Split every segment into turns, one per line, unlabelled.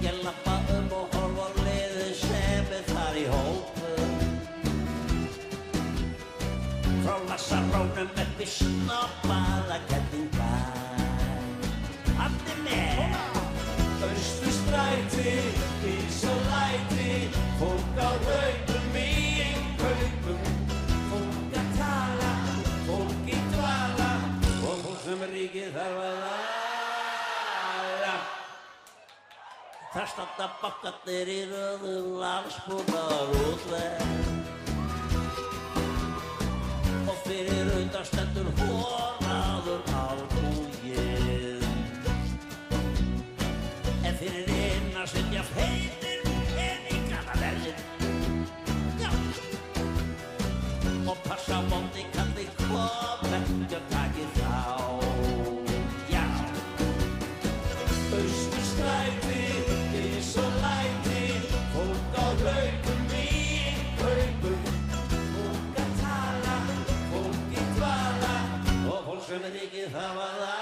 Ég lappa og horfa á liðið sem þar í hópum. Frá Lassarónum upp í snobbaða kettingar. Allir með! Austurstræti, ís og læti, fólk á hlaupum í innkaupum. Fólk að tala, fólk í dvala og fólk sem ríkið þarf að ala. Það standa bankarnir í röðum landsbúnaðar útverð og fyrir utan stendur horaður albúginn. En fyrir innan sitja feitir peningarna verðir. Já. Og passa vondi kalli kom ekki að taki þá. Já. Austurstræti, ís og læti, fólk á hlaupum í innkaupum. Fólk að tala, fólk í dvala og fólk sem ríkið þarf að ala.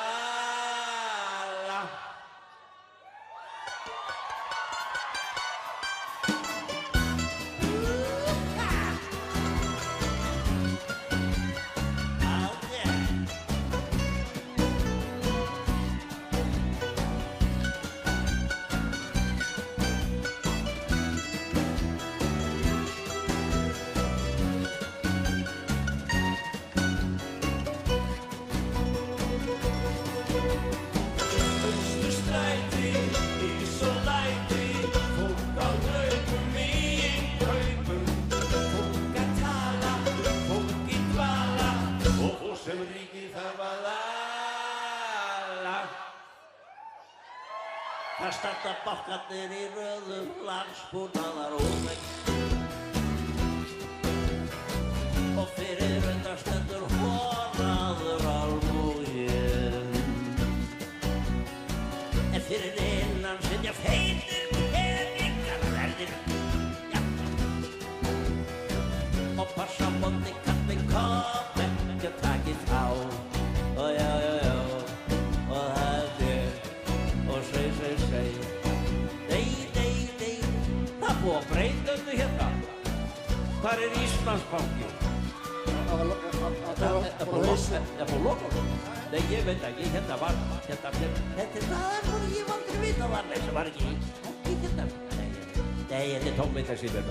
Það standa bankarnir í röðum landsbúnaðar útverð og fyrir utan stendur horaður albúginn. En fyrir innan sitja feitir peningarna verðir. Já. Og passa vondi kalli kom ekki að taki þá. Ó já, já, já, og það er og seg. Nei, það búið að breyta hérna. Hvar er Íslandsbanki? Það búið að loka. Nei, ég veit ekki, hérna var, þetta var ég aldrei vita var, nei, það var ekki hérna. Nei, þetta er tómvita síðan.